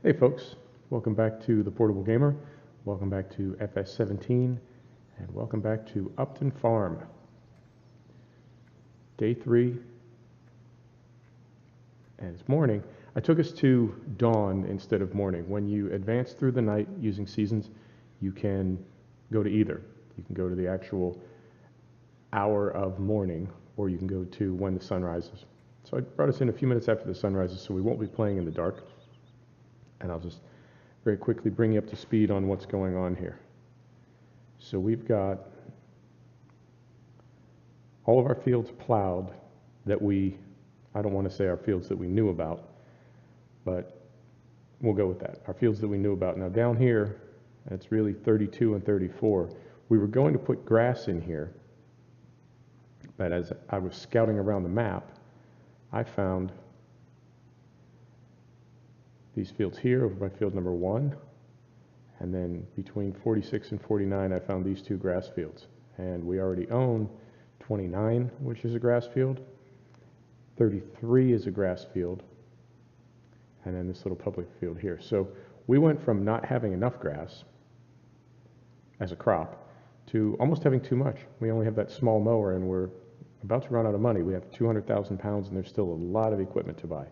Hey folks, welcome back to The Portable Gamer, welcome back to FS17, and welcome back to Upton Farm. Day 3, and it's morning. I took us to dawn instead of morning. When you advance through the night using seasons, you can go to either. You can go to the actual hour of morning, or you can go to when the sun rises. So I brought us in a few minutes after the sun rises, so we won't be playing in the dark. And I'll just very quickly bring you up to speed on what's going on here. So we've got all of our fields plowed that I don't want to say our fields that we knew about, but we'll go with that. Our fields that we knew about. Now down here, it's really 32 and 34. We were going to put grass in here, but as I was scouting around the map, I found these fields here over by field number 1, and then between 46 and 49 I found these two grass fields, and we already own 29, which is a grass field, 33 is a grass field, and then this little public field here. So we went from not having enough grass as a crop to almost having too much. We only have that small mower and we're about to run out of money. We have 200,000 pounds and there's still a lot of equipment to buy.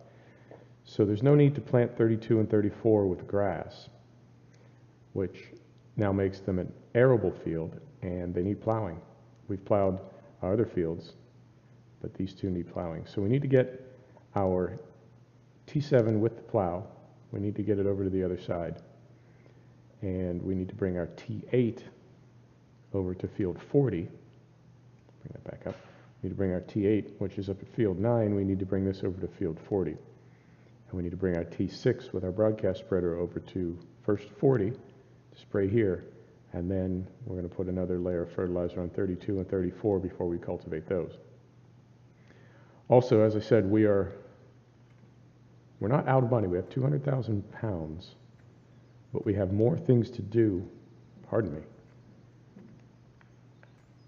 So there's no need to plant 32 and 34 with grass, which now makes them an arable field, and they need plowing. We've plowed our other fields, but these two need plowing. So we need to get our T7 with the plow. We need to get it over to the other side. And we need to bring our T8 over to field 40. Bring that back up. We need to bring our T8, which is up at field 9. We need to bring this over to field 40. And we need to bring our T6 with our broadcast spreader over to first 40 to spray here, and then we're going to put another layer of fertilizer on 32 and 34 before we cultivate those. Also, as I said, we're not out of money. We have 200,000 pounds, but we have more things to do. Pardon me.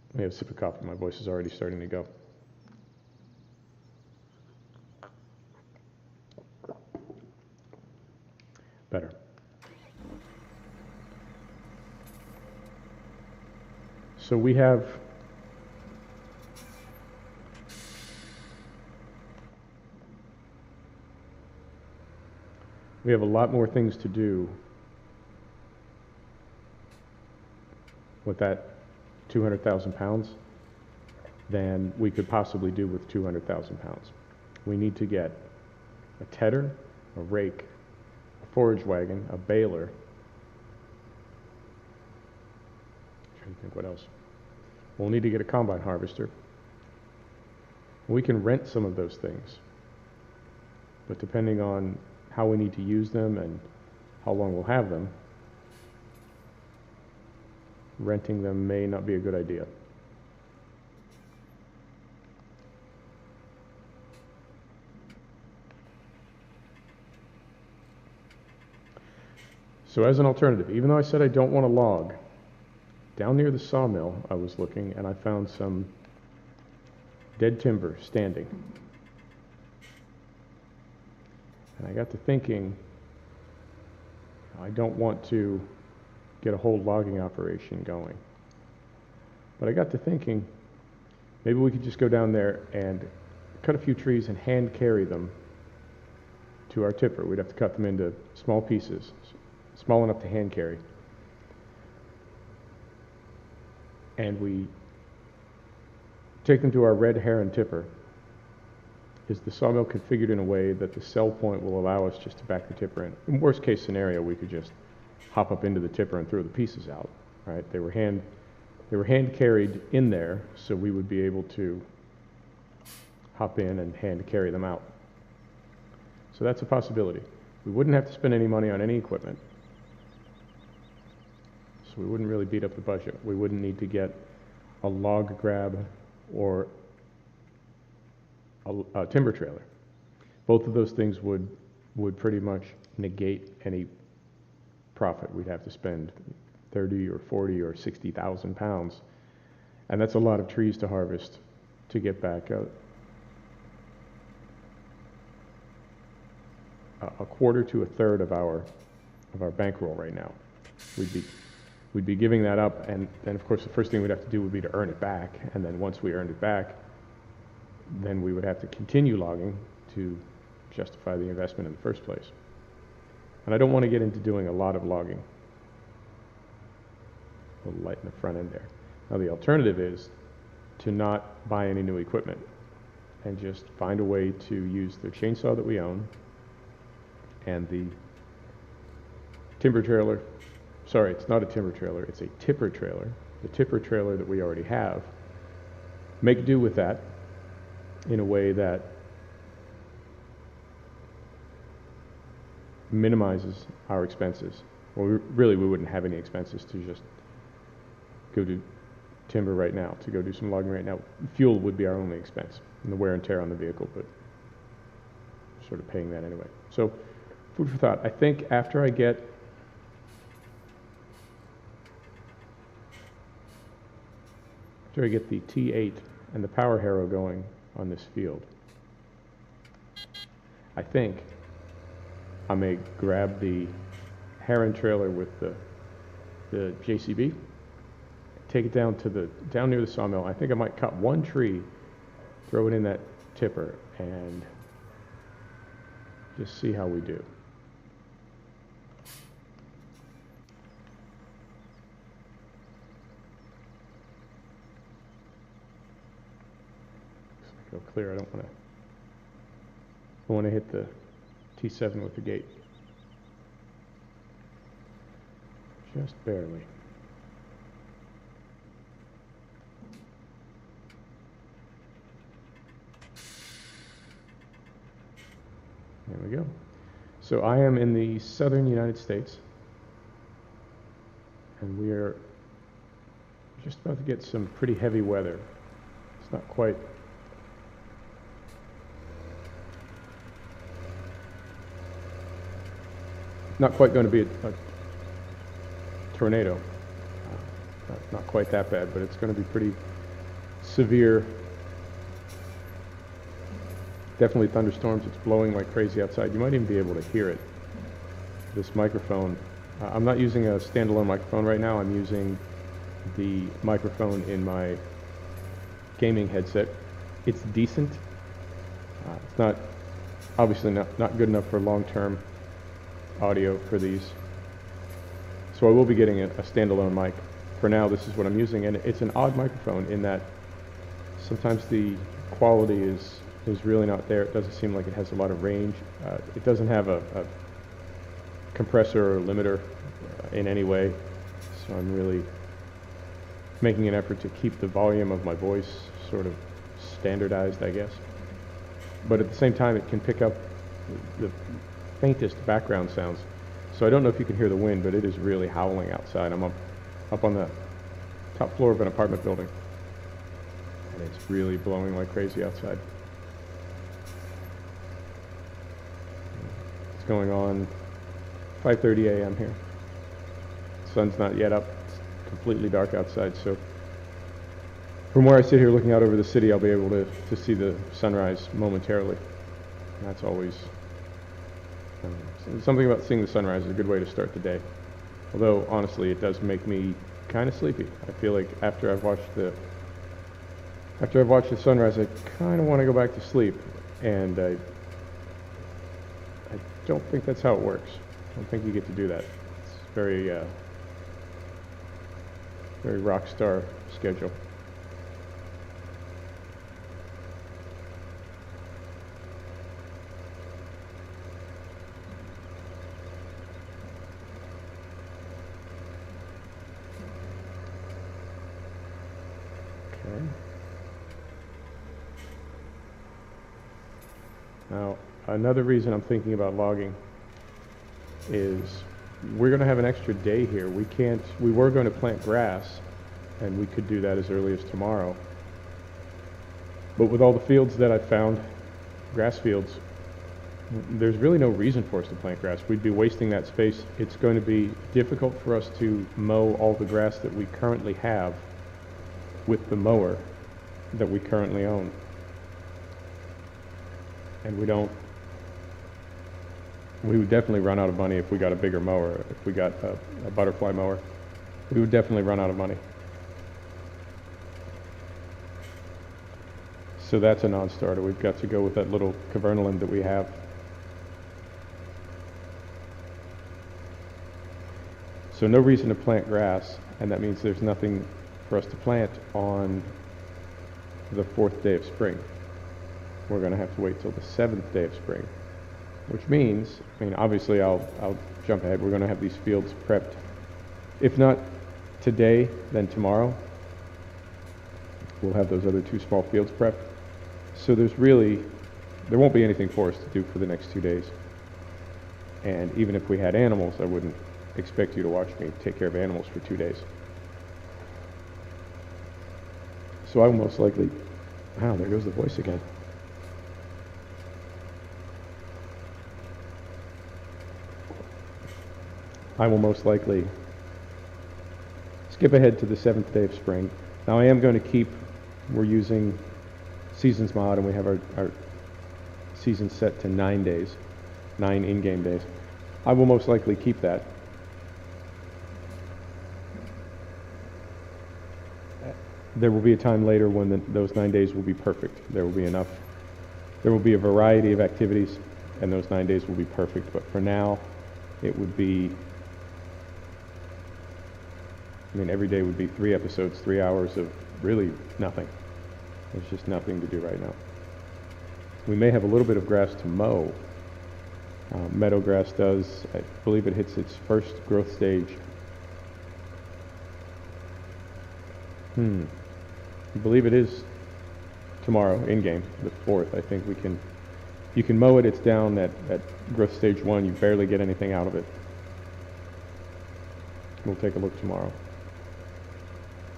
Let me have a sip of coffee. My voice is already starting to go. Better. So we have a lot more things to do with that 200,000 pounds than we could possibly do with 200,000 pounds. We need to get a tedder, a rake, forage wagon, a baler. I'm trying to think what else. We'll need to get a combine harvester. We can rent some of those things, but depending on how we need to use them and how long we'll have them, renting them may not be a good idea. So as an alternative, even though I said I don't want a log, down near the sawmill I was looking and I found some dead timber standing. And I got to thinking, I don't want to get a whole logging operation going. But I got to thinking, maybe we could just go down there and cut a few trees and hand carry them to our tipper. We'd have to cut them into small pieces, small enough to hand carry. And we take them to our red heron tipper. Is the sawmill configured in a way that the sell point will allow us just to back the tipper in? In worst case scenario, we could just hop up into the tipper and throw the pieces out, right? They were hand carried in there, so we would be able to hop in and hand carry them out. So that's a possibility. We wouldn't have to spend any money on any equipment. So we wouldn't really beat up the budget. We wouldn't need to get a log grab or a timber trailer. Both of those things would pretty much negate any profit. We'd have to spend 30 or 40 or 60,000 pounds. And that's a lot of trees to harvest to get back a quarter to a third of our bankroll right now. We'd be giving that up, and then of course the first thing we'd have to do would be to earn it back, and then once we earned it back, then we would have to continue logging to justify the investment in the first place. And I don't want to get into doing a lot of logging. A little light in the front end there. Now the alternative is to not buy any new equipment and just find a way to use the chainsaw that we own and the timber trailer. Sorry, it's not a timber trailer, it's a tipper trailer. The tipper trailer that we already have. Make do with that in a way that minimizes our expenses. Well, we wouldn't have any expenses to just go do timber right now, to go do some logging right now. Fuel would be our only expense, and the wear and tear on the vehicle, but sort of paying that anyway. So, food for thought. I think after I get the T8 and the power harrow going on this field, I think I may grab the Heron trailer with the JCB, take it down near the sawmill. I think I might cut one tree, throw it in that tipper, and just see how we do. Looks like it'll clear. I don't want to hit the T7 with the gate. Just barely. There we go. So I am in the southern United States, and we are just about to get some pretty heavy weather. It's not quite going to be a tornado. Not quite that bad, but it's going to be pretty severe. Definitely thunderstorms. It's blowing like crazy outside. You might even be able to hear it. This microphone. I'm not using a standalone microphone right now. I'm using the microphone in my gaming headset. It's decent. It's not, obviously not good enough for long-term audio for these. So I will be getting a standalone mic. For now, this is what I'm using, and it's an odd microphone in that sometimes the quality is really not there. It doesn't seem like it has a lot of range. It doesn't have a compressor or limiter in any way, so I'm really making an effort to keep the volume of my voice sort of standardized, I guess. But at the same time, it can pick up the faintest background sounds. So I don't know if you can hear the wind, but it is really howling outside. I'm up on the top floor of an apartment building, and it's really blowing like crazy outside. It's going on 5:30 a.m. here. Sun's not yet up. It's completely dark outside, so from where I sit here looking out over the city, I'll be able to see the sunrise momentarily. And that's always something about seeing the sunrise is a good way to start the day. Although honestly, it does make me kind of sleepy. I feel like after I've watched the sunrise, I kind of want to go back to sleep, and I don't think that's how it works. I don't think you get to do that. It's very rock star schedule. Okay. Now, another reason I'm thinking about logging is we're going to have an extra day here. We were going to plant grass, and we could do that as early as tomorrow. But with all the fields that I've found, grass fields, there's really no reason for us to plant grass. We'd be wasting that space. It's going to be difficult for us to mow all the grass that we currently have with the mower that we currently own. And we don't We would definitely run out of money if we got a bigger mower, if we got a butterfly mower. We would definitely run out of money. So that's a non-starter. We've got to go with that little cavernoland that we have. So no reason to plant grass, and that means there's nothing for us to plant on the 4th day of spring. We're going to have to wait till the 7th day of spring, which means, I mean, obviously I'll jump ahead. We're going to have these fields prepped. If not today, then tomorrow. We'll have those other 2 small fields prepped. So there won't be anything for us to do for the next 2 days. And even if we had animals, I wouldn't expect you to watch me take care of animals for 2 days. So I will most likely, wow, there goes the voice again. I will most likely skip ahead to the 7th day of spring. Now I am going to keep, we're using Seasons mod, and we have our season set to 9 days, 9 in-game days. I will most likely keep that. There will be a time later when those 9 days will be perfect. There will be enough. There will be a variety of activities, and those 9 days will be perfect. But for now, it would be, I mean, every day would be 3 episodes, 3 hours of really nothing. There's just nothing to do right now. We may have a little bit of grass to mow. Meadow grass does, I believe it hits its first growth stage. I believe it is tomorrow in-game, the 4th. I think you can mow it. It's down at growth stage 1. You barely get anything out of it. We'll take a look tomorrow.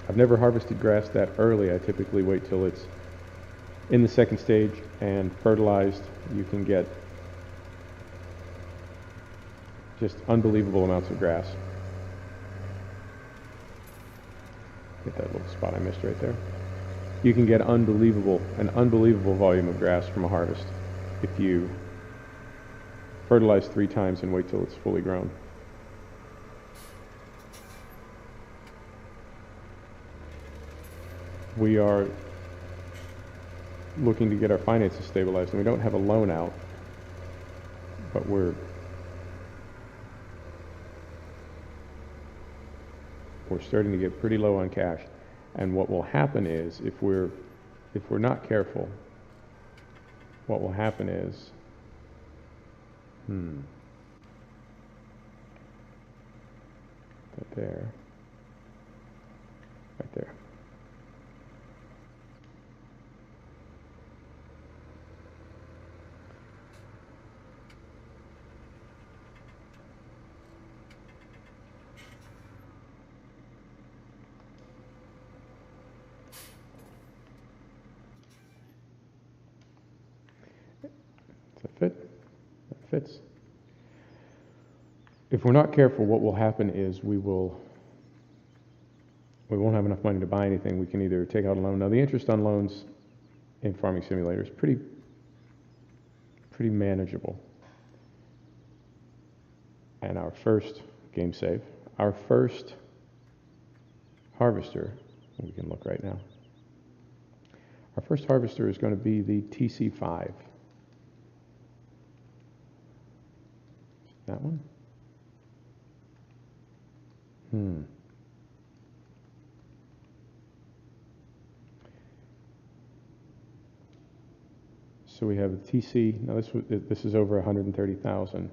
I've never harvested grass that early. I typically wait till it's in the 2nd stage and fertilized. You can get just unbelievable amounts of grass. Get that little spot I missed right there. You can get an unbelievable volume of grass from a harvest if you fertilize 3 times and wait till it's fully grown. We are looking to get our finances stabilized, and we don't have a loan out, but we're starting to get pretty low on cash. And what will happen is, if we're not careful, what will happen is, right there. That fits. If we're not careful, what will happen is we won't have enough money to buy anything. We can either take out a loan. Now, the interest on loans in Farming Simulator is pretty manageable. And our first game save, our first harvester, we can look right now. Our first harvester is going to be the TC5. That one? So we have the TC. Now this is over 130,000.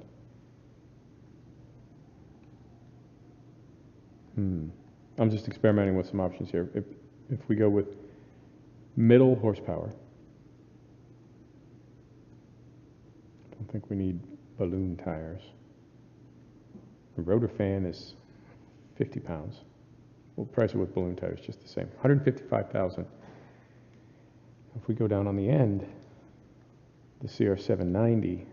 I'm just experimenting with some options here. If we go with middle horsepower, I don't think we need balloon tires. The rotor fan is 50 pounds. We'll price it with balloon tires just the same. 155,000. If we go down on the end, the CR790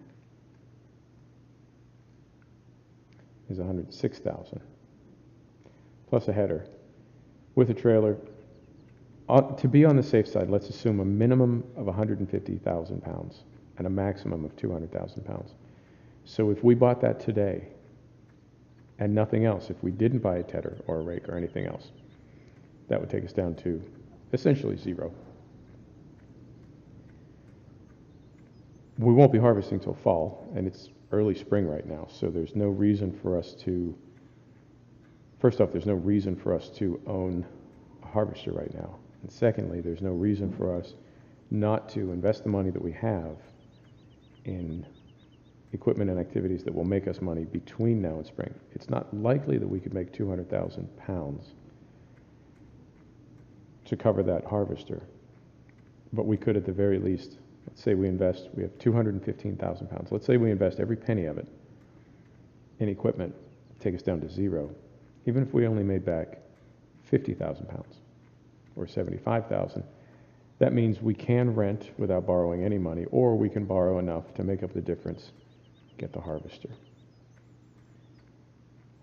is 106,000. Plus a header with a trailer. To be on the safe side, let's assume a minimum of 150,000 pounds and a maximum of 200,000 pounds. So if we bought that today and nothing else, if we didn't buy a tedder or a rake or anything else, that would take us down to essentially zero. We won't be harvesting till fall, and it's early spring right now, so there's no reason for us to, first off, there's no reason for us to own a harvester right now. And secondly, there's no reason for us not to invest the money that we have in equipment and activities that will make us money between now and spring. It's not likely that we could make 200,000 pounds to cover that harvester, but we could at the very least, let's say we have 215,000 pounds. Let's say we invest every penny of it in equipment, take us down to zero. Even if we only made back 50,000 pounds or 75,000, that means we can rent without borrowing any money, or we can borrow enough to make up the difference, get the harvester.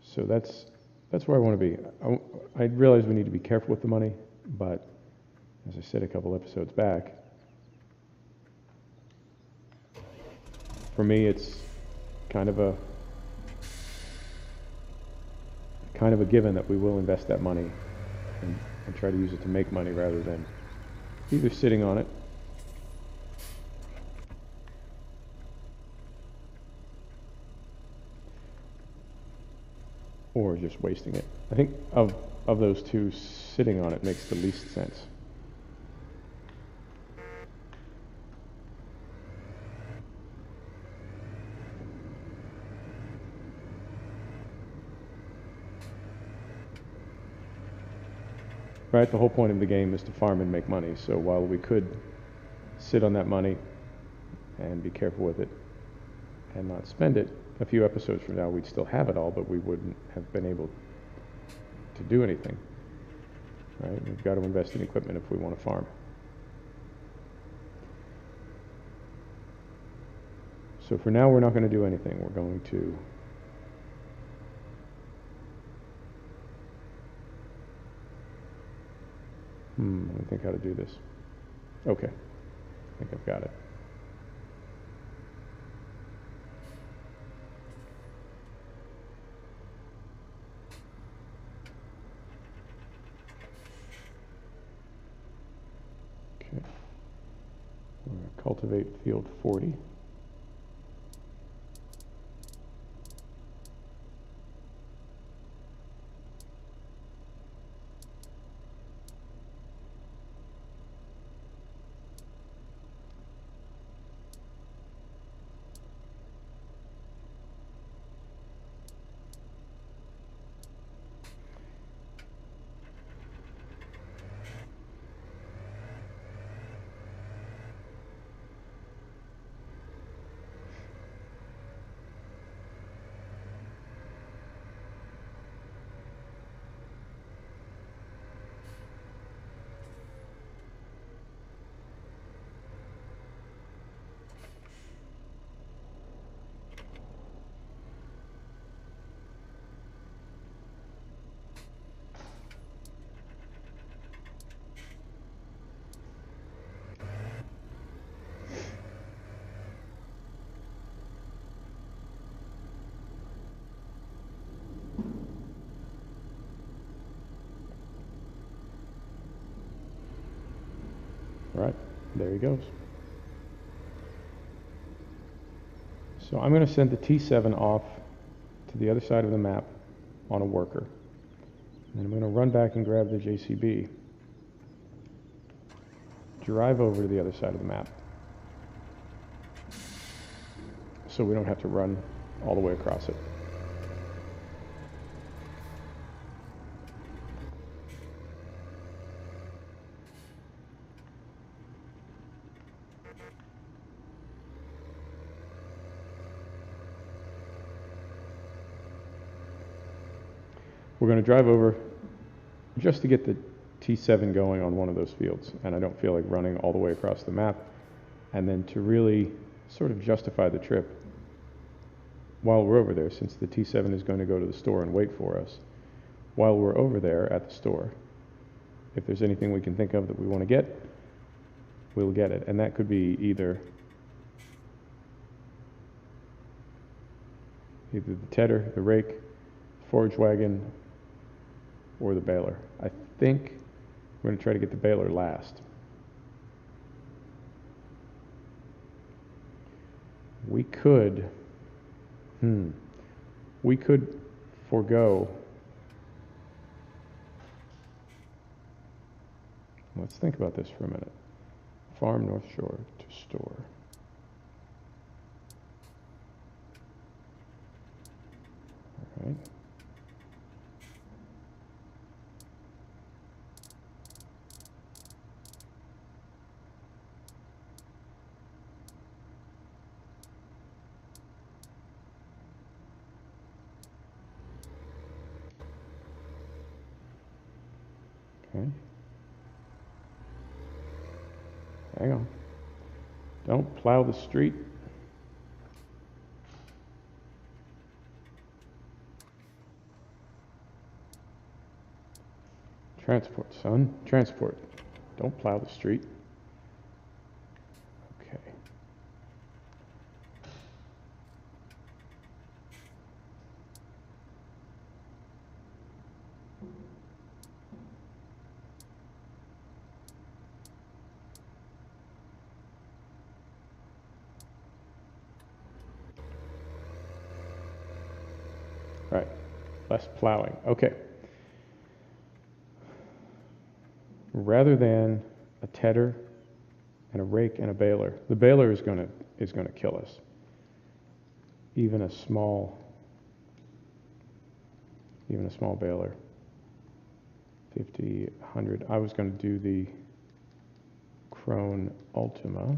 So that's where I want to be. I realize we need to be careful with the money, but as I said a couple episodes back, for me it's kind of a given that we will invest that money and try to use it to make money rather than either sitting on it or just wasting it. I think of those two, sitting on it makes the least sense. Right, the whole point of the game is to farm and make money, so while we could sit on that money and be careful with it and not spend it, a few episodes from now we'd still have it all, but we wouldn't have been able to do anything. Right? We've got to invest in equipment if we want to farm. So for now we're not going to do anything. We're going to let me think how to do this. Okay, I think I've got it. Okay, we're going to cultivate field 40. Right, there he goes. So I'm going to send the T7 off to the other side of the map on a worker. And I'm going to run back and grab the JCB, drive over to the other side of the map so we don't have to run all the way across it. We're going to drive over just to get the T7 going on one of those fields, and I don't feel like running all the way across the map. And then to really sort of justify the trip while we're over there, since the T7 is going to go to the store and wait for us, while we're over there at the store, if there's anything we can think of that we want to get, we'll get it. And that could be either either the tedder, the rake, forage wagon, or the baler. I think we're going to try to get the baler last. We could forego. Let's think about this for a minute. Farm North Shore to store. All right. Okay. Hang on. Don't plow the street. Transport, son. Transport. Don't plow the street. Okay. All right. Less plowing. Okay. Rather than a tedder and a rake and a baler, the baler is going to kill us. Even a small baler. 50, 100. I was going to do the Krone Ultima.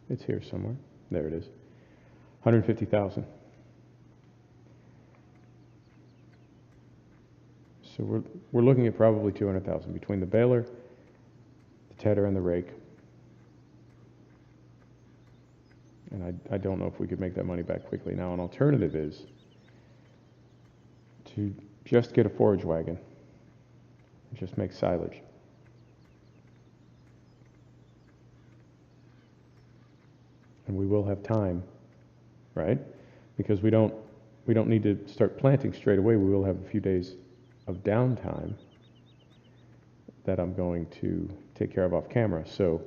It's here somewhere. There it is. 150,000. So we're looking at probably 200,000 between the baler, the tedder, and the rake. And I don't know if we could make that money back quickly. Now, an alternative is to just get a forage wagon and just make silage. And we will have time, right? Because we don't need to start planting straight away. We will have a few days of downtime that I'm going to take care of off camera. So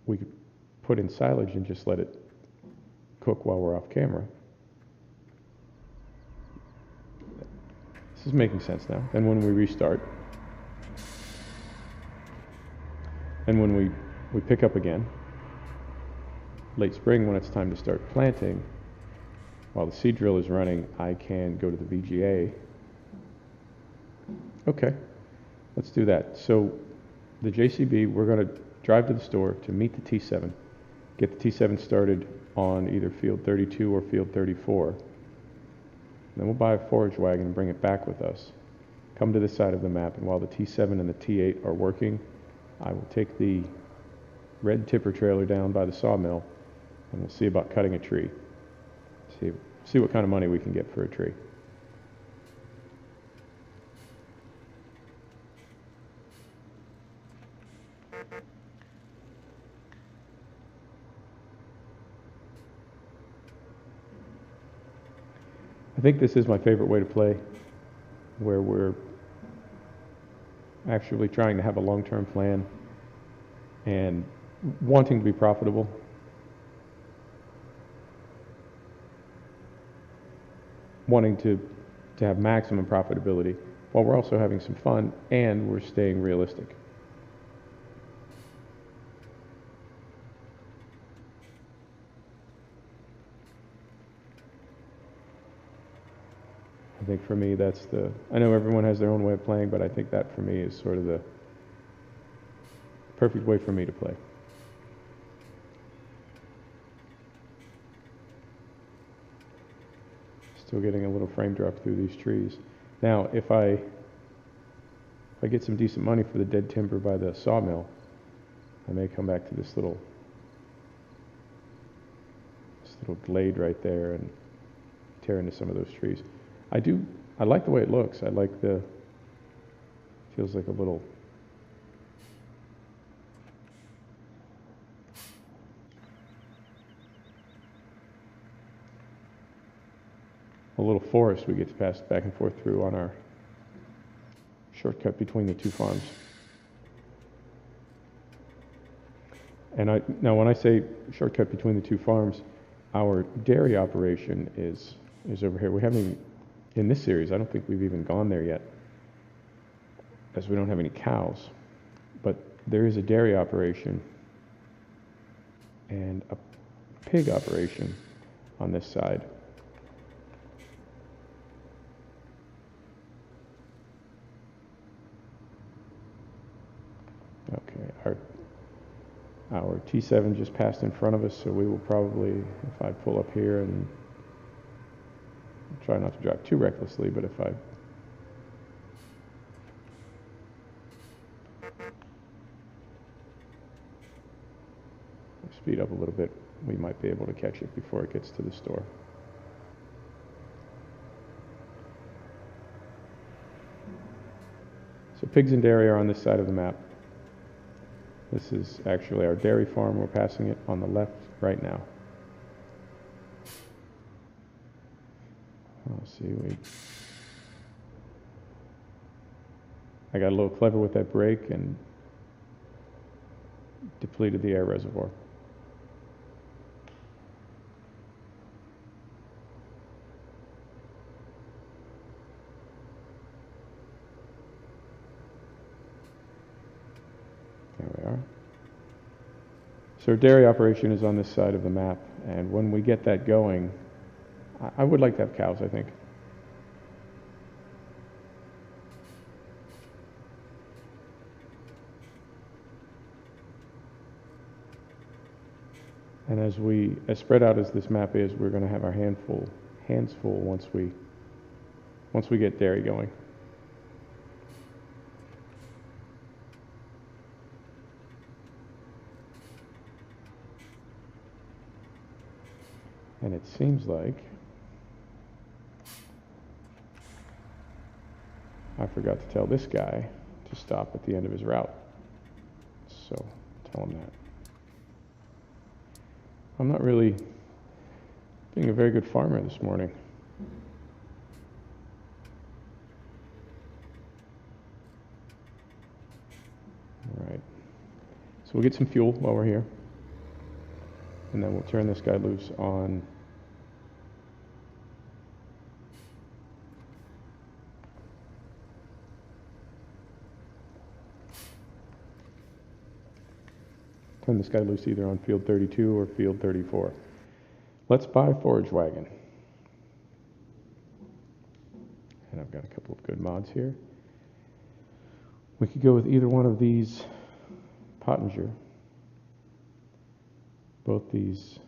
we could put in silage and just let it cook while we're off camera. This is making sense now. Then when we restart, and when we pick up again, late spring when it's time to start planting, while the seed drill is running, I can go to the VGA. Okay, let's do that. So the JCB, we're going to drive to the store to meet the T7, get the T7 started on either field 32 or field 34. Then we'll buy a forage wagon and bring it back with us. Come to this side of the map, and while the T7 and the T8 are working, I will take the red tipper trailer down by the sawmill, and we'll see about cutting a tree. See what kind of money we can get for a tree. I think this is my favorite way to play, where we're actually trying to have a long-term plan and wanting to be profitable. Wanting to have maximum profitability, while we're also having some fun and we're staying realistic. I think for me I know everyone has their own way of playing, but I think that for me is sort of the perfect way for me to play. Still getting a little frame drop through these trees. Now, if I get some decent money for the dead timber by the sawmill, I may come back to this little glade right there and tear into some of those trees. I like the way it looks. I like feels like a little, a little forest we get to pass back and forth through on our shortcut between the two farms. And now when I say shortcut between the two farms, our dairy operation is over here. We haven't even, in this series, I don't think we've even gone there yet, as we don't have any cows. But there is a dairy operation and a pig operation on this side. Okay, our T7 just passed in front of us, so we will probably, if I pull up here and try not to drive too recklessly, but if I speed up a little bit, we might be able to catch it before it gets to the store. So pigs and dairy are on this side of the map. This is actually our dairy farm. We're passing it on the left right now. Let's see, I got a little clever with that brake and depleted the air reservoir. There we are. So our dairy operation is on this side of the map, and when we get that going, I would like to have cows, I think. And as spread out as this map is, we're going to have our hands full once we get dairy going. And it seems like I forgot to tell this guy to stop at the end of his route. So tell him that. I'm not really being a very good farmer this morning. All right. So we'll get some fuel while we're here. And then we'll turn this guy loose on either on field 32 or field 34. Let's buy forage wagon. And I've got a couple of good mods here. We could go with either one of these Pottinger. Both these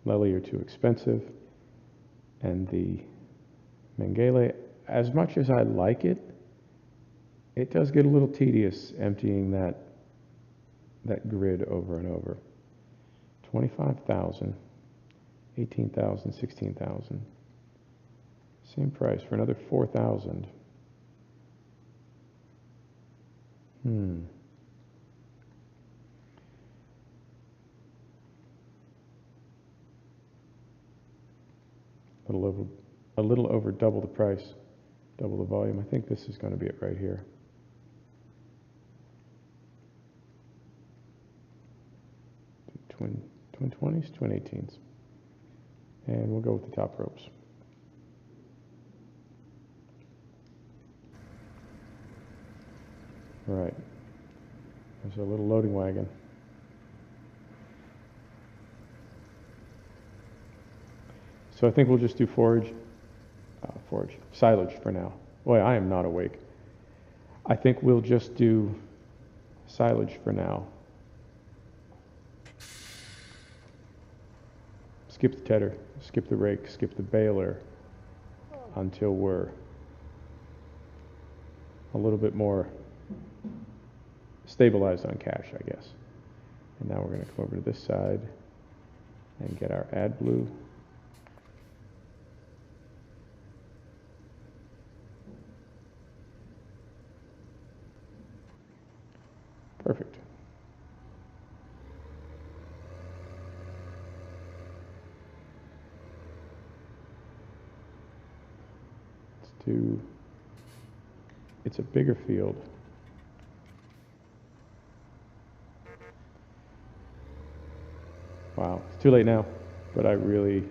Lely are too expensive, and the Mengele, as much as I like it, it does get a little tedious emptying that grid over and over. 25,000, 18,000, 16,000. Same price for another 4,000. A little over double the price, double the volume. I think this is going to be it right here. Twin 20s, twin 18s. And we'll go with the top ropes. All right. There's a little loading wagon. So I think we'll just do silage for now. Boy, I am not awake. I think we'll just do silage for now. Skip the tedder, skip the rake, skip the baler until we're a little bit more stabilized on cash, I guess. And now we're going to come over to this side and get our AdBlue. Perfect. do, it's a bigger field. Wow, it's too late now, but I really,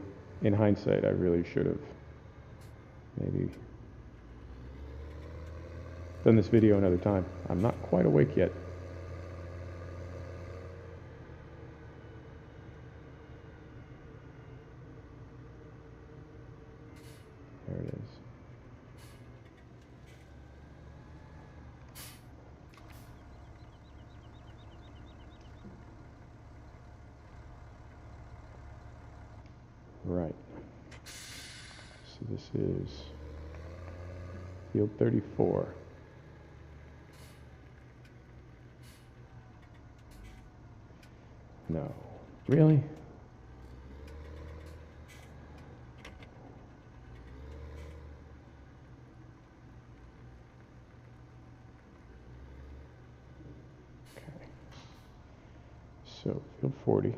in hindsight, I really should have maybe done this video another time. I'm not quite awake yet. There it is. Right. So this is field 34. No. Really? Okay. So field 40.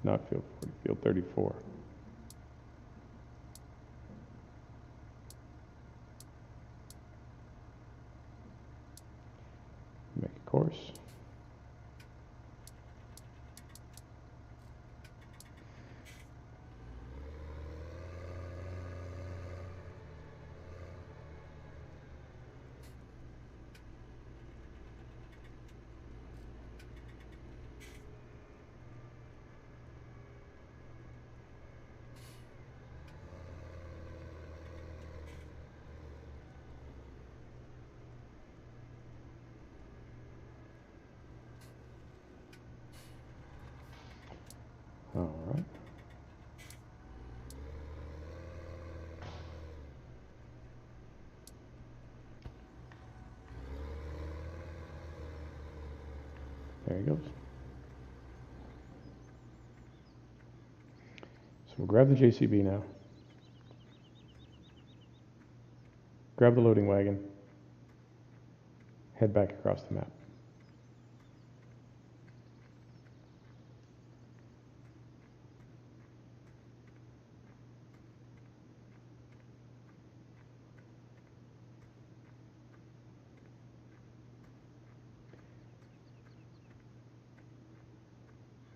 Not field 40, field 34. Make a course. All right. There he goes. So we'll grab the JCB now. Grab the loading wagon. Head back across the map.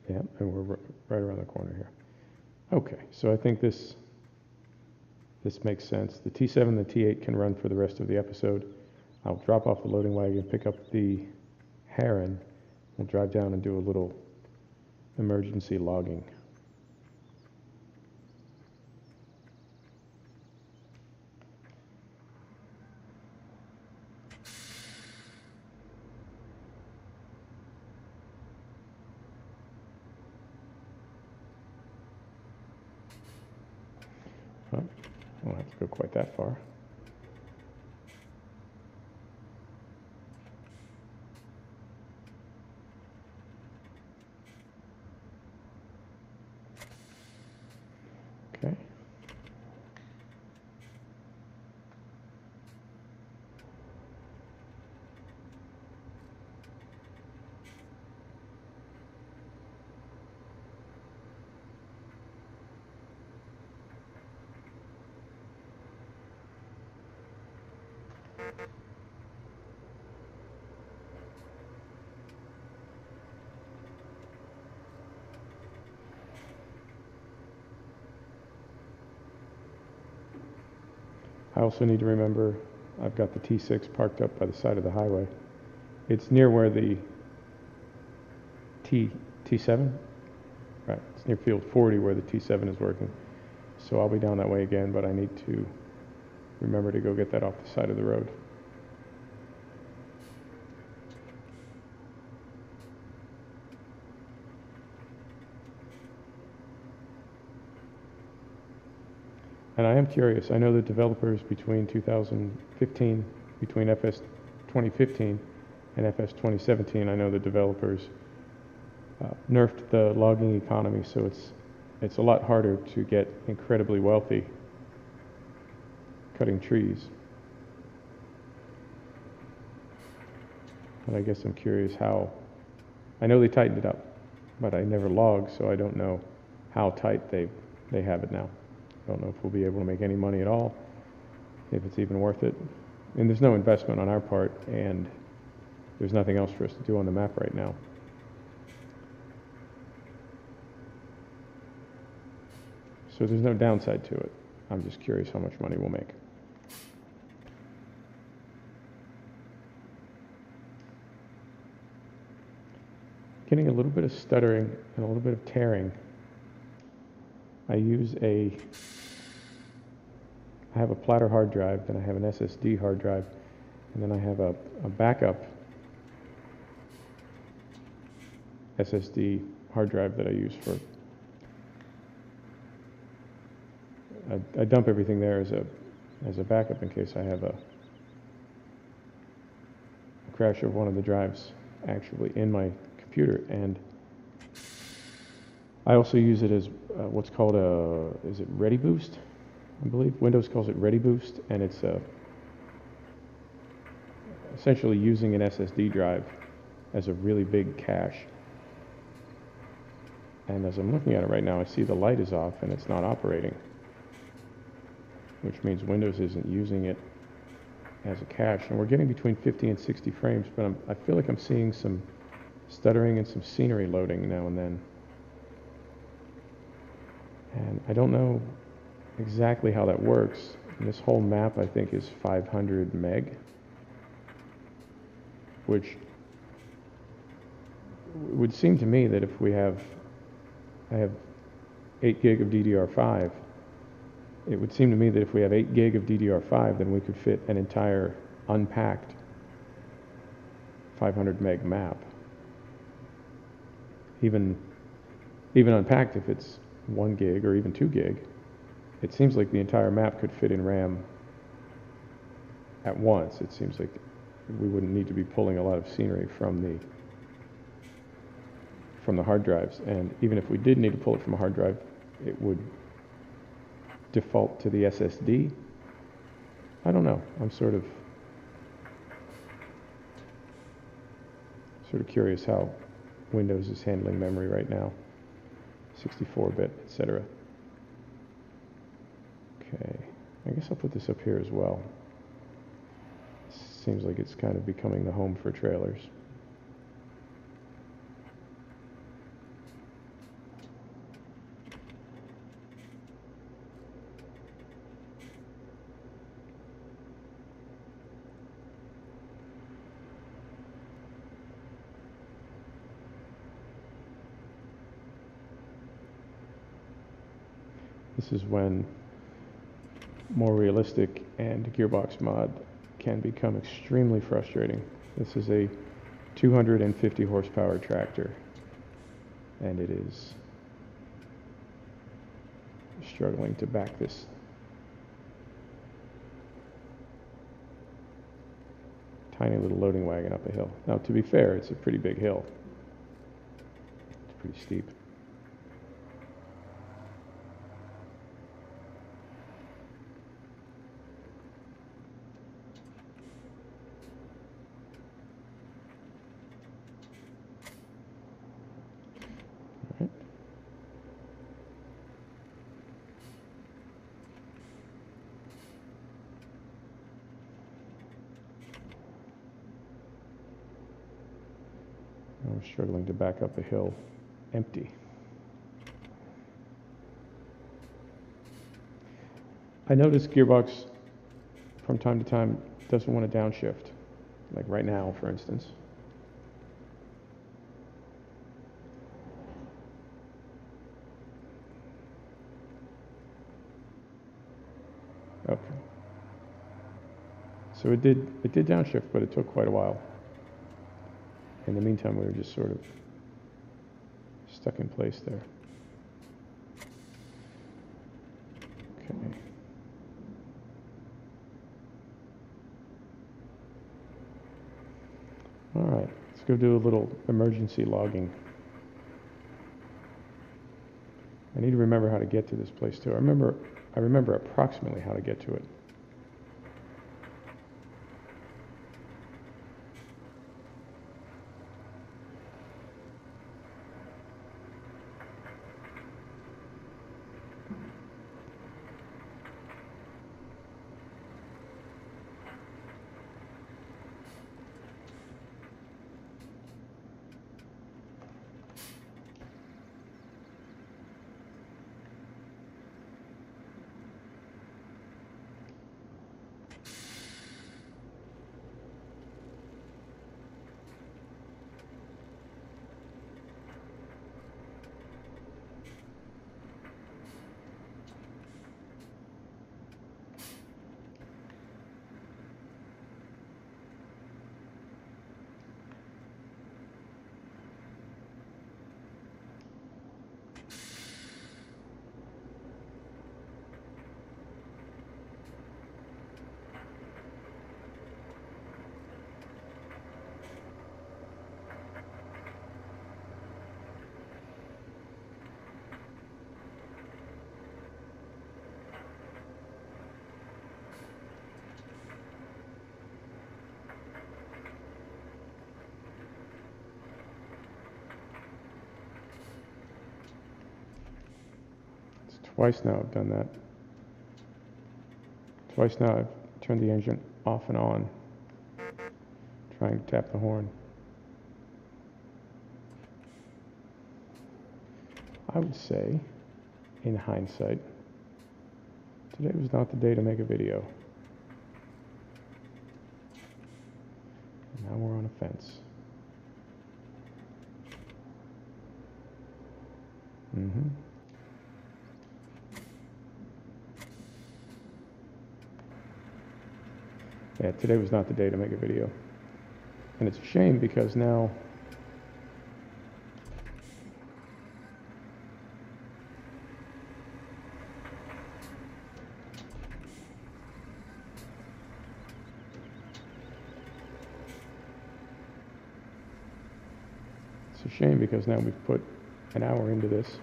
Yeah, and we're right around the corner here. Okay, so I think this makes sense. The T7 and the T8 can run for the rest of the episode. I'll drop off the loading wagon, pick up the Heron. We'll drive down and do a little emergency logging. Well, I don't have to go quite that far. Okay. I also need to remember I've got the T6 parked up by the side of the highway. It's near where the T7, right, it's near field 40 where the T7 is working. So I'll be down that way again, but I need to remember to go get that off the side of the road. And I am curious, I know the developers between 2015, between FS 2015 and FS 2017, I know the developers nerfed the logging economy, so it's a lot harder to get incredibly wealthy cutting trees. And I guess I'm curious how, I know they tightened it up, but I never logged, so I don't know how tight they've they have it now. I don't know if we'll be able to make any money at all, if it's even worth it. And there's no investment on our part, and there's nothing else for us to do on the map right now. So there's no downside to it. I'm just curious how much money we'll make. Getting a little bit of stuttering and a little bit of tearing. I have a platter hard drive, then I have an SSD hard drive, and then I have a backup SSD hard drive that I use for. I dump everything there as a backup in case I have a crash of one of the drives actually in my computer. And I also use it as what's called is it Ready Boost? I believe Windows calls it Ready Boost, and it's essentially using an SSD drive as a really big cache. And as I'm looking at it right now, I see the light is off and it's not operating, which means Windows isn't using it as a cache. And we're getting between 50 and 60 frames, but I feel like I'm seeing some stuttering and some scenery loading now and then. And I don't know exactly how that works. And this whole map, I think, is 500 meg, which would seem to me that if I have 8 gig of DDR5, it would seem to me that if we have 8 gig of DDR5, then we could fit an entire unpacked 500 meg map. Even unpacked, if it's 1 gig or even 2 gig, it seems like the entire map could fit in RAM at once. It seems like we wouldn't need to be pulling a lot of scenery from the hard drives. And even if we did need to pull it from a hard drive, it would default to the SSD. I don't know. I'm sort of curious how Windows is handling memory right now, 64-bit, etc. Okay, I guess I'll put this up here as well. Seems like it's kind of becoming the home for trailers. This is when more realistic and Gearbox mod can become extremely frustrating. This is a 250 horsepower tractor, and it is struggling to back this tiny little loading wagon up a hill. Now, to be fair, it's a pretty big hill. It's pretty steep. I'm struggling to back up a hill empty. I notice Gearbox from time to time doesn't want to downshift, like right now, for instance. Okay. So it did downshift, but it took quite a while. In the meantime, we were just sort of stuck in place there. Okay. All right, let's go do a little emergency logging. I need to remember how to get to this place too. I remember approximately how to get to it. Twice now I've done that. Twice now I've turned the engine off and on, trying to tap the horn. I would say, in hindsight, today was not the day to make a video. Now we're on a fence. Yeah, today was not the day to make a video. And it's a shame because now we've put an hour into this.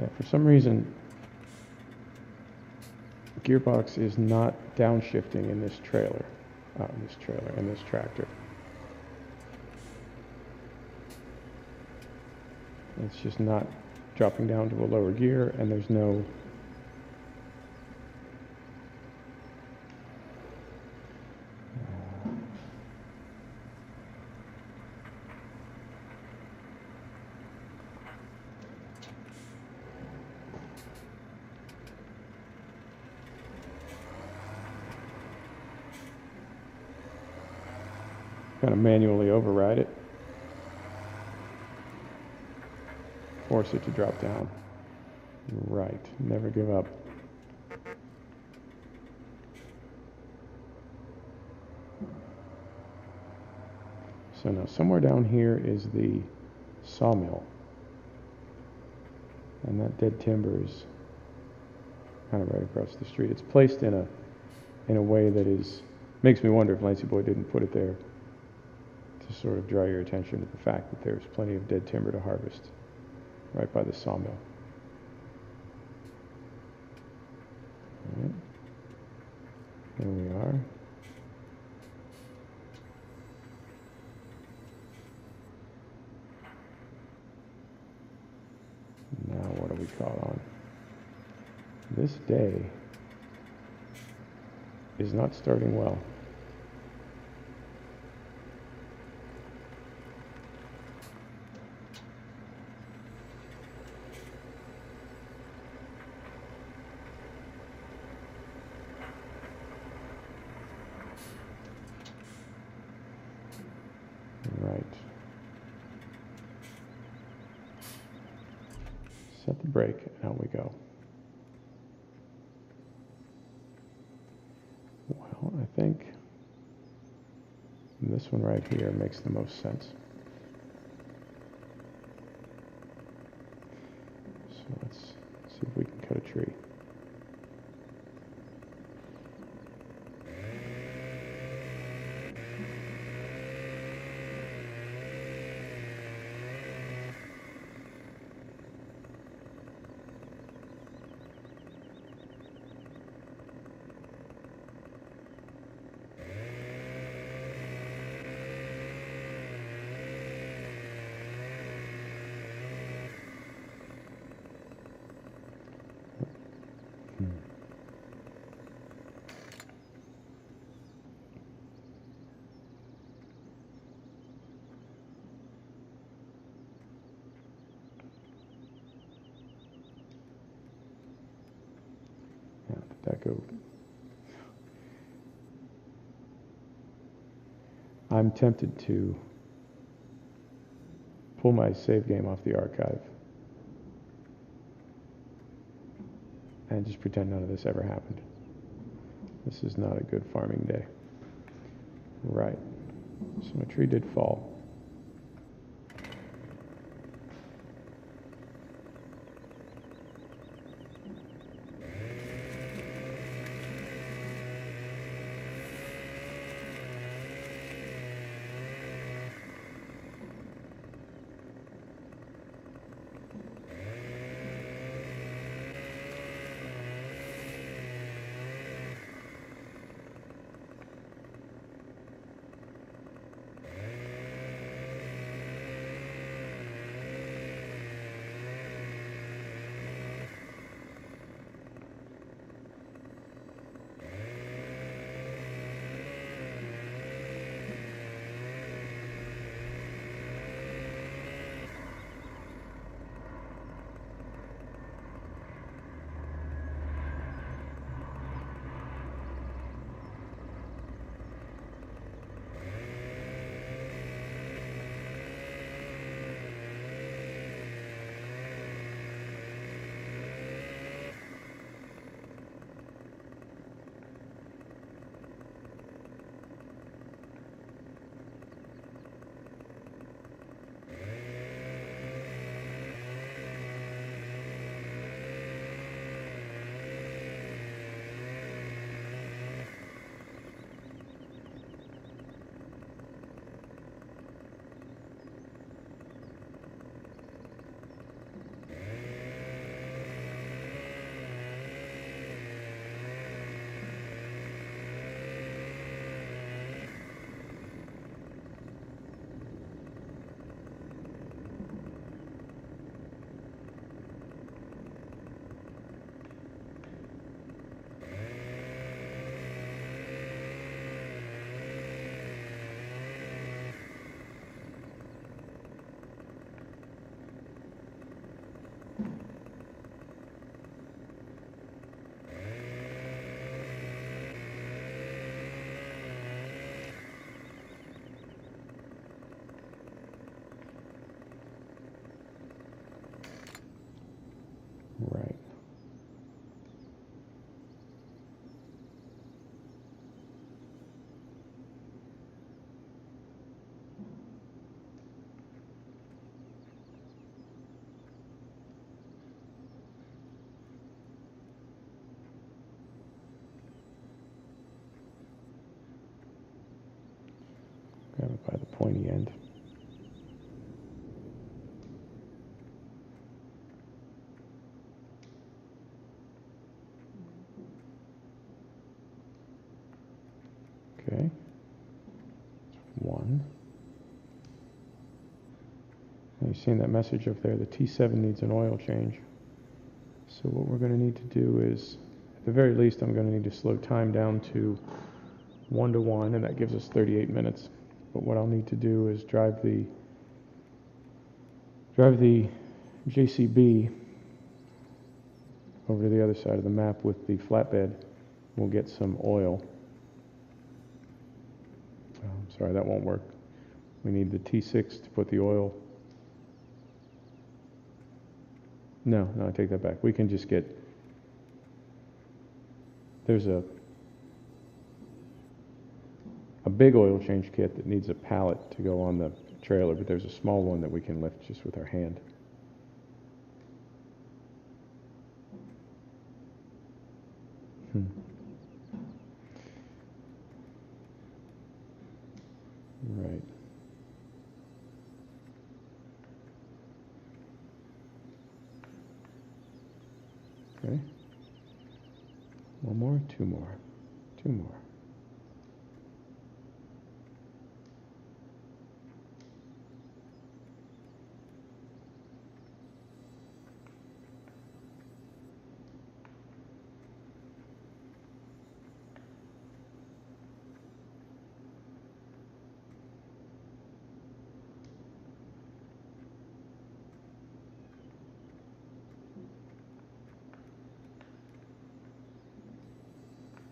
Yeah, for some reason, Gearbox is not downshifting in this trailer, in this tractor. It's just not dropping down to a lower gear, and there's no kind of manually override it, force it to drop down. Right, never give up. So now somewhere down here is the sawmill, and that dead timber is kind of right across the street. It's placed in a way that makes me wonder if Lancyboi didn't put it there to sort of draw your attention to the fact that there's plenty of dead timber to harvest right by the sawmill. All right. There we are. Now what do we call on? This day is not starting well. Right. Set the brake, and out we go. Well, I think this one right here makes the most sense. So let's see if we can cut a tree. That go. I'm tempted to pull my save game off the archive and just pretend none of this ever happened. This is not a good farming day. Right. So my tree did fall. pointy end. Okay, 1. Now you've seen that message up there, the T7 needs an oil change. So what we're going to need to do is, at the very least, I'm going to need to slow time down to 1:1, and that gives us 38 minutes. But what I'll need to do is drive the JCB over to the other side of the map with the flatbed. We'll get some oil. Sorry, that won't work. We need the T6 to put the oil. No, I take that back. We can just get, there's a big oil change kit that needs a pallet to go on the trailer, but there's a small one that we can lift just with our hand. Right. Okay. 1 more, 2 more, 2 more.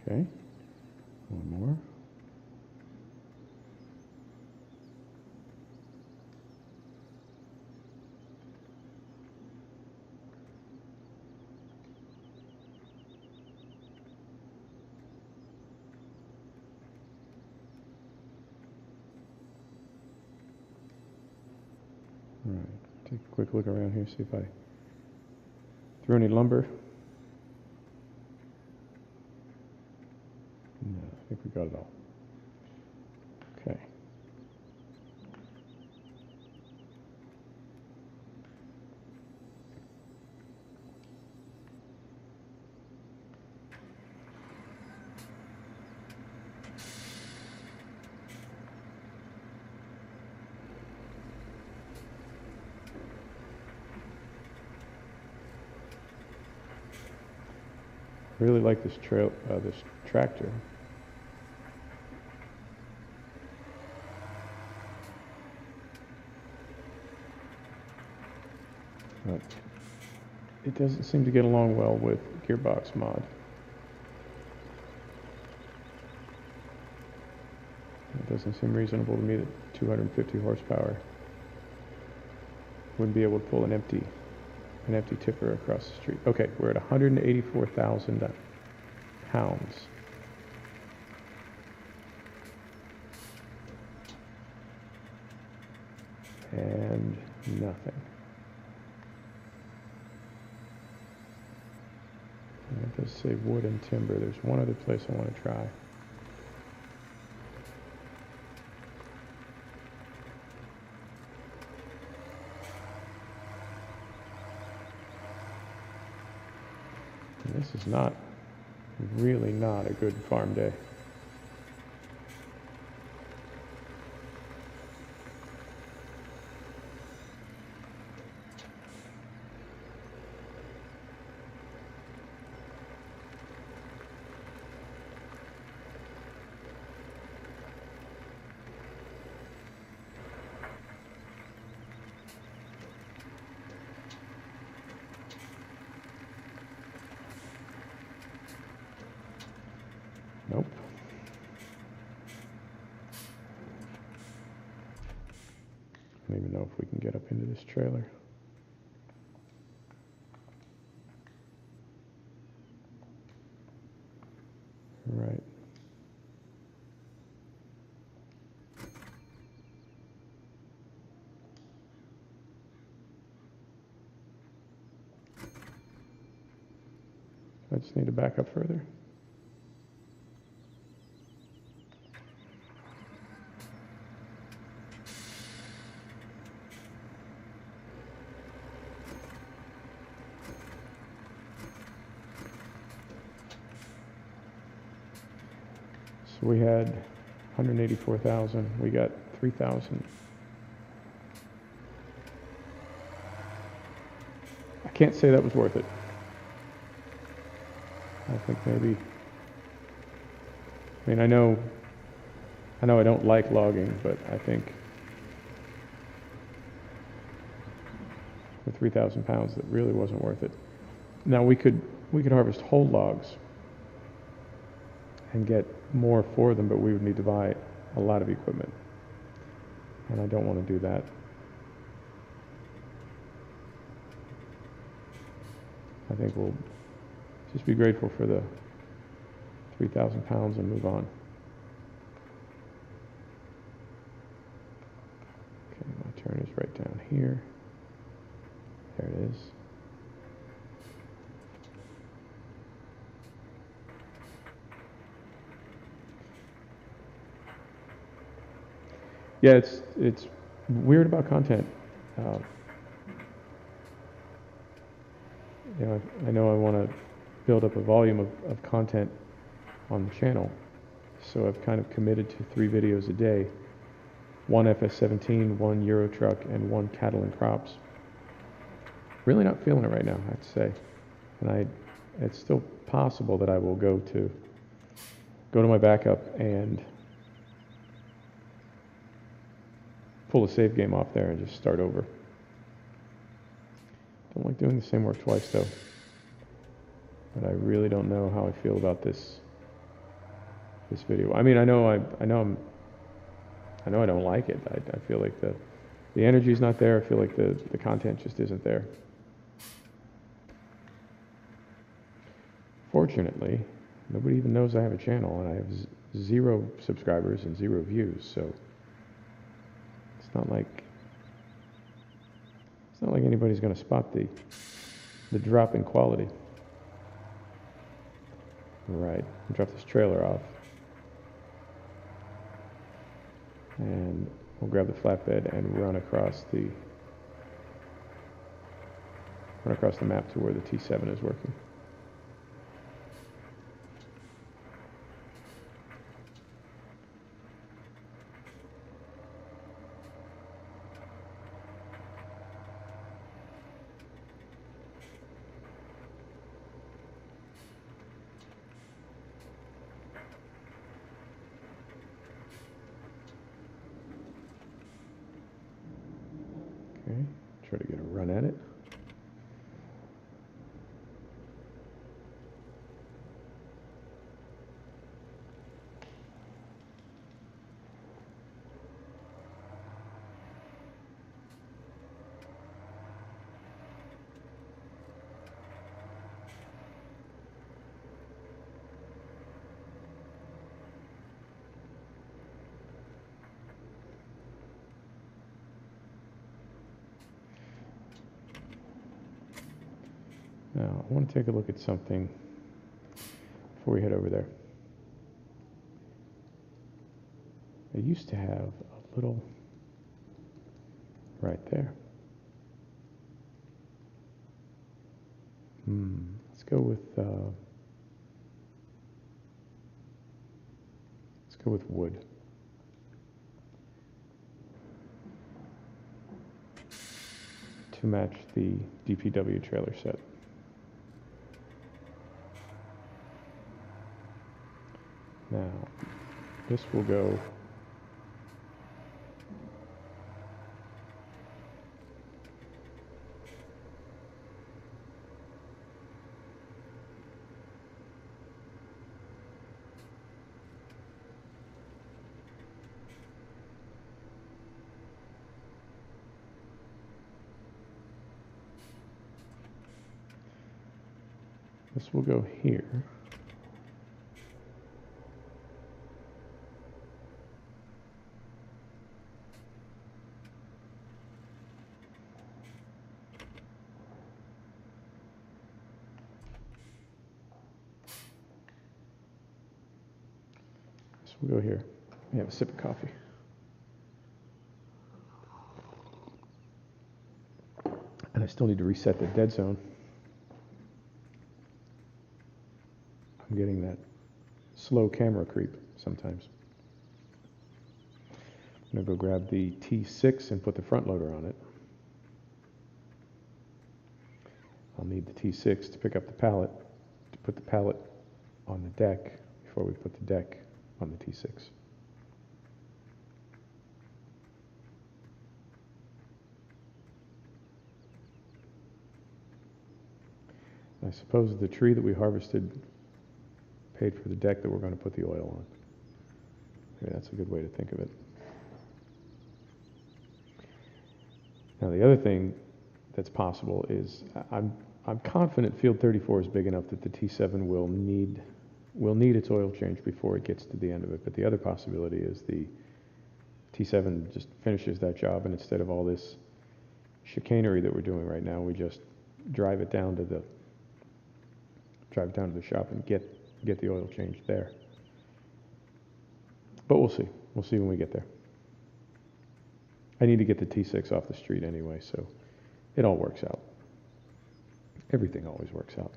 Okay, 1 more. All right, take a quick look around here, see if I threw any lumber. No, I think we got it all. Okay. I really like this this tractor. But it doesn't seem to get along well with Gearbox mod. It doesn't seem reasonable to me that 250 horsepower wouldn't be able to pull an empty tipper across the street. Okay, we're at 184,000 pounds. And nothing. And it does say wood and timber. There's one other place I want to try. And this is really not a good farm day. Nope. I don't even know if we can get up into this trailer. Right. I just need to back up further. So we had 184,000, we got 3,000. I can't say that was worth it. I think maybe, I mean, I know I don't like logging, but I think for 3,000 pounds, that really wasn't worth it. Now we could harvest whole logs and get more for them, but we would need to buy a lot of equipment, and I don't want to do that. I think we'll just be grateful for the 3,000 pounds and move on. Okay, my turn is right down here. There it is. Yeah, it's weird about content. You know, I know I want to build up a volume of content on the channel, so I've kind of committed to 3 videos a day: 1 FS17, 1 Euro truck, and 1 cattle and crops. Really not feeling it right now, I have to say. And it's still possible that I will go to my backup and pull a save game off there and just start over. Don't like doing the same work twice though. But I really don't know how I feel about this video. I mean, I know I don't like it. I feel like the energy's not there. I feel like the content just isn't there. Fortunately, nobody even knows I have a channel, and I have 0 subscribers and 0 views, so it's not like anybody's going to spot the drop in quality. Right, drop this trailer off, and we'll grab the flatbed and run across the map to where the T7 is working. Okay, try to get a run at it. Now, I want to take a look at something before we head over there. I used to have a little right there. Let's go with wood. To match the DPW trailer set. Now, this will go here. This will go here. I have a sip of coffee. And I still need to reset the dead zone. I'm getting that slow camera creep, sometimes. I'm going to go grab the T6 and put the front loader on it. I'll need the T6 to pick up the pallet, to put the pallet on the deck before we put the deck on the T6. I suppose the tree that we harvested paid for the deck that we're going to put the oil on. Maybe that's a good way to think of it. Now the other thing that's possible is I'm confident field 34 is big enough that the T7 will need its oil change before it gets to the end of it. But the other possibility is the T7 just finishes that job, and instead of all this chicanery that we're doing right now, we just drive it down to the shop and get the oil changed there. But we'll see. We'll see when we get there. I need to get the T6 off the street anyway, so it all works out. Everything always works out.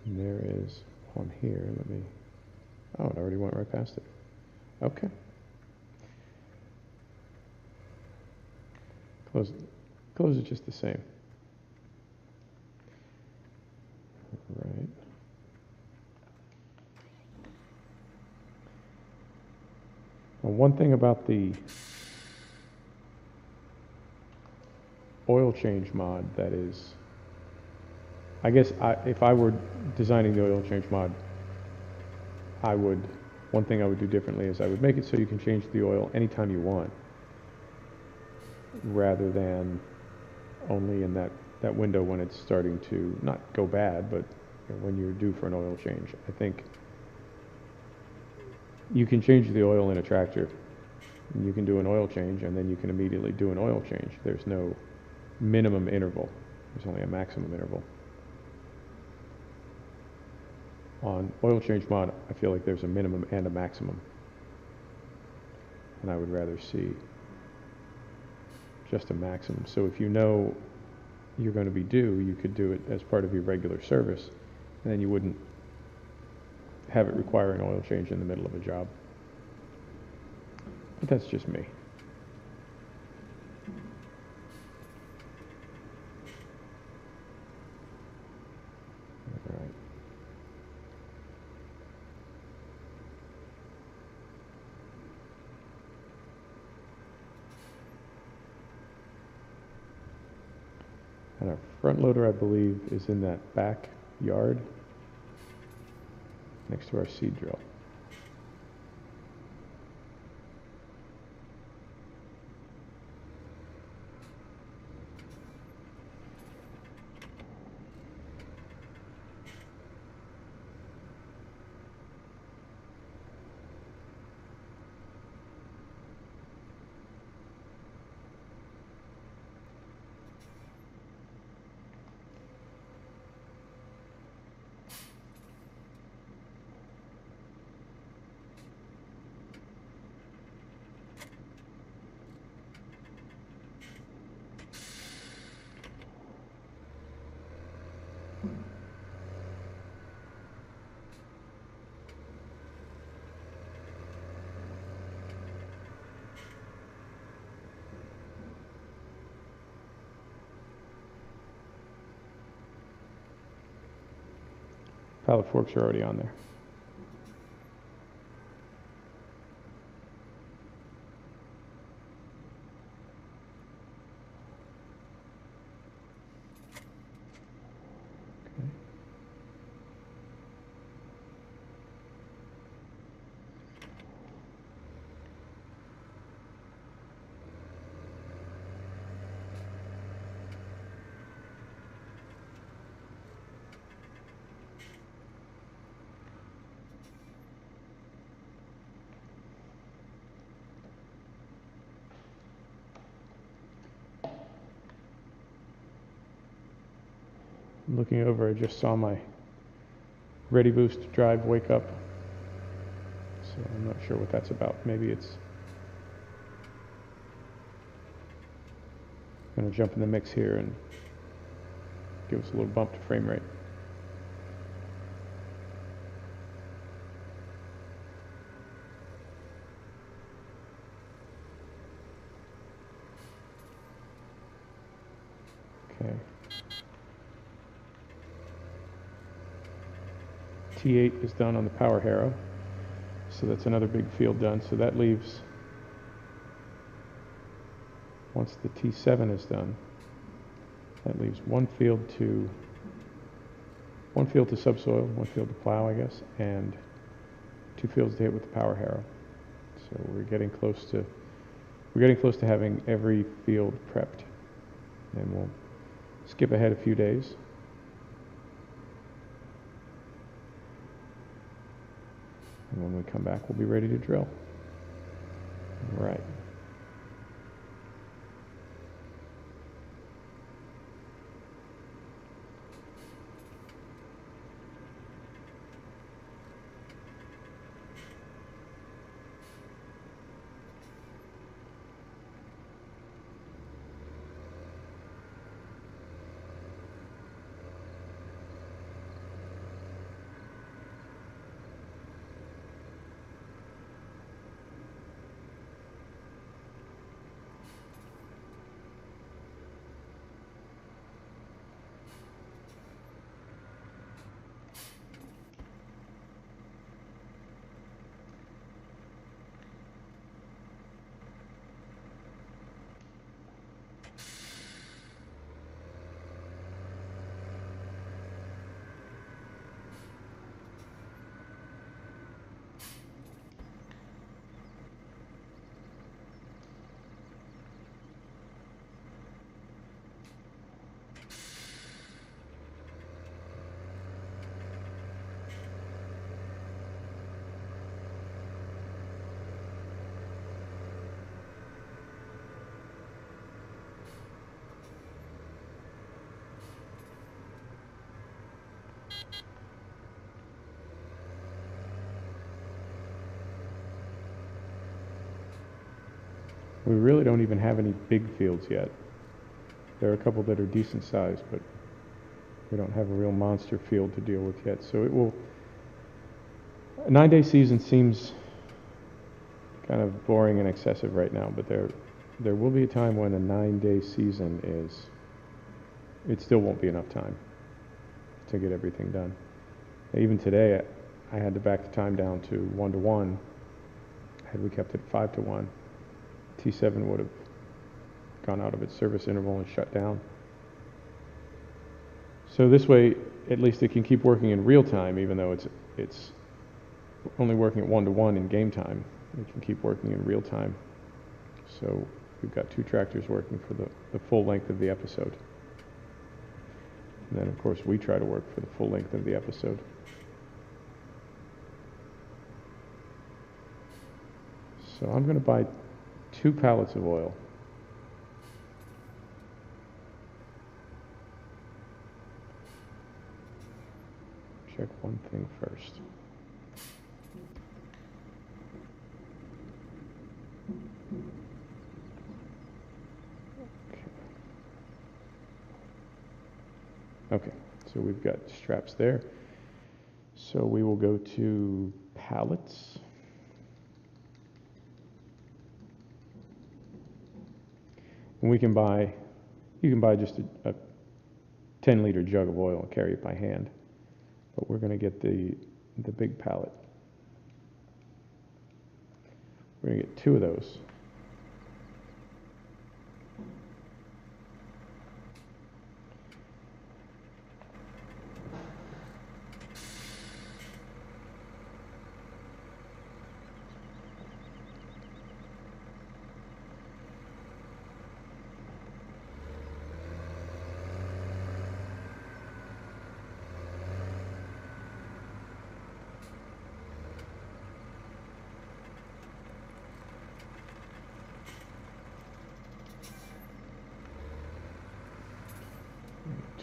And there is one here. Oh, it already went right past it. Okay. Close it just the same. Right. Now, one thing about the oil change mod that is, I guess if I were designing the oil change mod, one thing I would do differently is I would make it so you can change the oil anytime you want, rather than only in that window when it's starting to not go bad, but when you're due for an oil change. I think you can change the oil in a tractor. You can do an oil change, and then you can immediately do an oil change. There's no minimum interval. There's only a maximum interval. On oil change mod, I feel like there's a minimum and a maximum. And I would rather see just a maximum. So if you know you're going to be due, you could do it as part of your regular service, and then you wouldn't have it require an oil change in the middle of a job. But that's just me. All right. And our front loader, I believe, is in that back yard next to our seed drill. Pallet forks are already on there. Okay. Looking over, I just saw my Ready Boost drive wake up. So I'm not sure what that's about. Maybe it's going to jump in the mix here and give us a little bump to frame rate. Okay. T8 is done on the power harrow, so that's another big field done. So that leaves, once the T7 is done, that leaves one field to subsoil, one field to plow, I guess, and 2 fields to hit with the power harrow. So we're getting close to having every field prepped, and we'll skip ahead a few days. And when we come back, we'll be ready to drill. All right. We really don't even have any big fields yet. There are a couple that are decent sized, but we don't have a real monster field to deal with yet. So it will, a 9-day season seems kind of boring and excessive right now, but there will be a time when a 9-day season it still won't be enough time to get everything done. Even today, I had to back the time down to 1:1. Had we kept it 5:1, T7 would have gone out of its service interval and shut down. So this way, at least it can keep working in real time, even though it's only working at 1:1 in game time. It can keep working in real time. So we've got 2 tractors working for the full length of the episode. And then, of course, we try to work for the full length of the episode. So I'm going to buy 2 pallets of oil. Check one thing first. Okay, so we've got straps there. So we will go to pallets. And you can buy just a 10-liter jug of oil and carry it by hand. But we're going to get the big pallet. We're going to get 2 of those.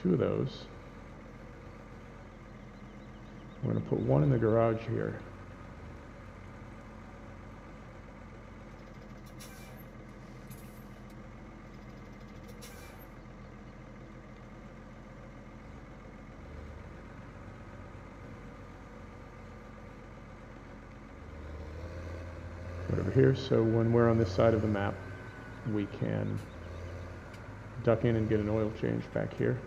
Two of those. We're going to put one in the garage here. Right over here, so when we're on this side of the map, we can duck in and get an oil change back here.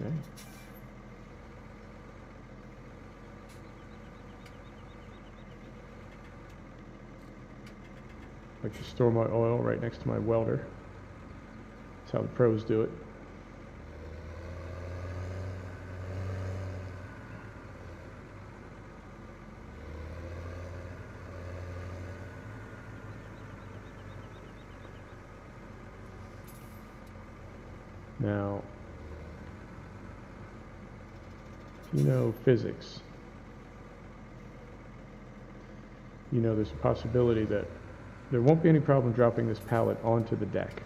Okay. I like to store my oil right next to my welder. That's how the pros do it. Now, if you know physics, you know there's a possibility that there won't be any problem dropping this pallet onto the deck.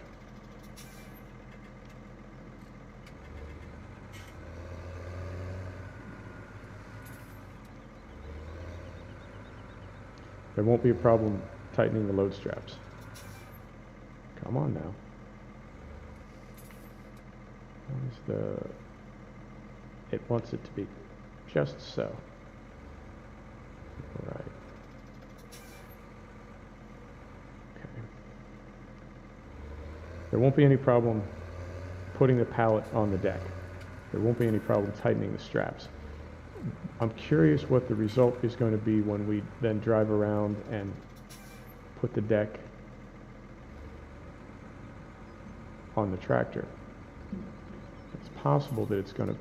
There won't be a problem tightening the load straps. Come on now. It wants it to be just so. All right. Okay. There won't be any problem putting the pallet on the deck. There won't be any problem tightening the straps. I'm curious what the result is going to be when we then drive around and put the deck on the tractor. It's possible that it's going to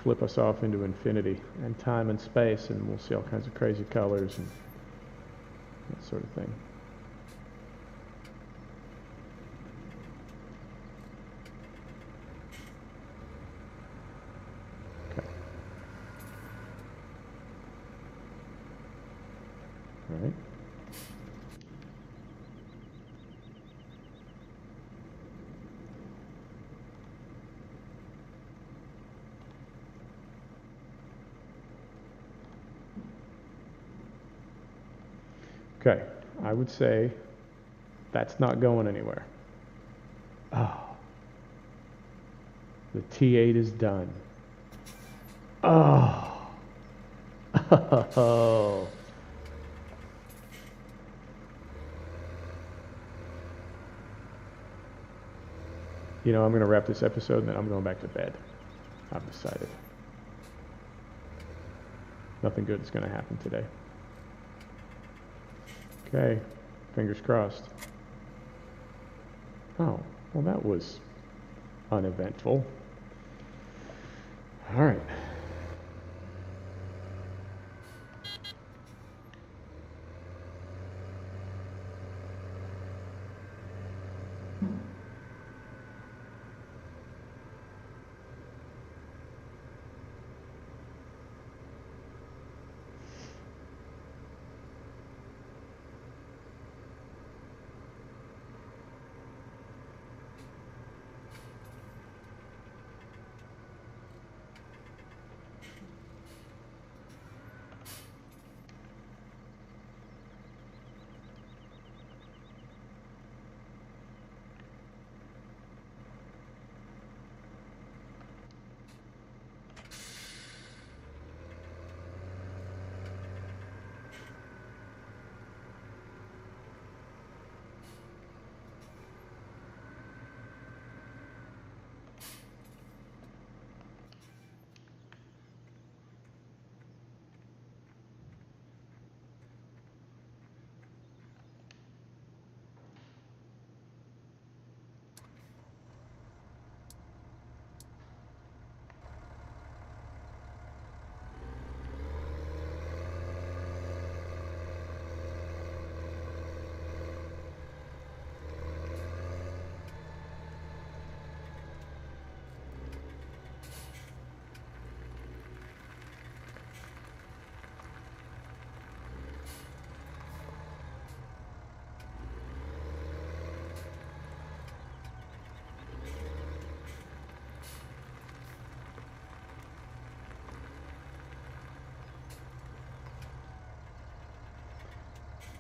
flip us off into infinity and time and space, and we'll see all kinds of crazy colors and that sort of thing. Okay. All right. Okay, I would say that's not going anywhere. Oh, the T8 is done. Oh, oh. You know, I'm going to wrap this episode and then I'm going back to bed. I've decided. Nothing good is going to happen today. Okay, fingers crossed. Oh, well that was uneventful. All right.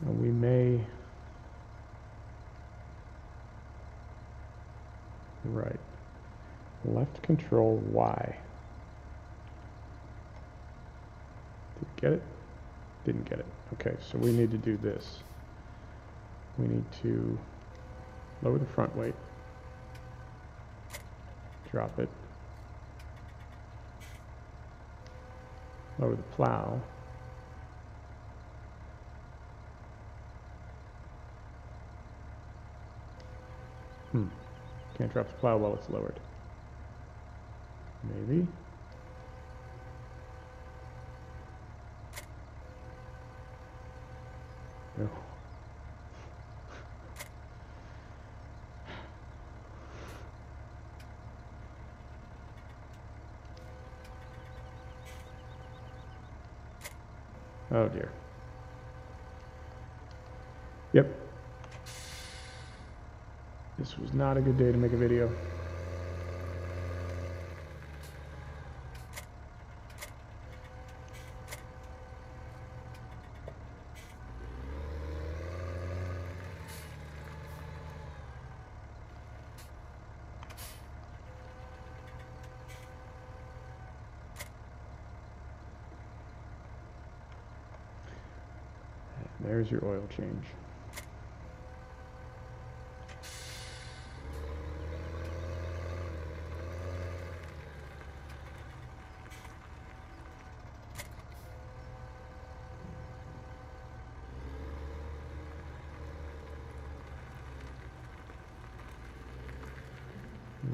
And we may, right, left control Y. Did we get it? Didn't get it. Okay, so we need to do this. We need to lower the front weight, drop it, lower the plow, can't drop the plow while it's lowered. Maybe. No. Oh dear. Yep. This was not a good day to make a video. And there's your oil change.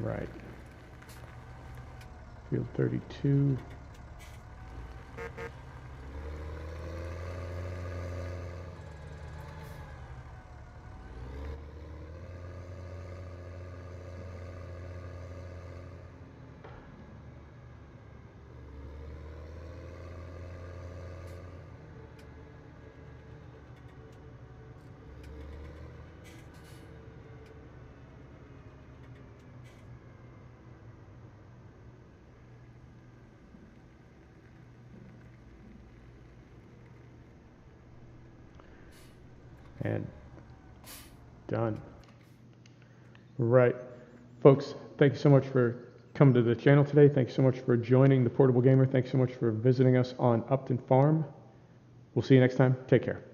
Right. Field 32. And done. Right. Folks, thank you so much for coming to the channel today. Thank you so much for joining the Portable Gamer. Thanks so much for visiting us on Upton Farm. We'll see you next time. Take care.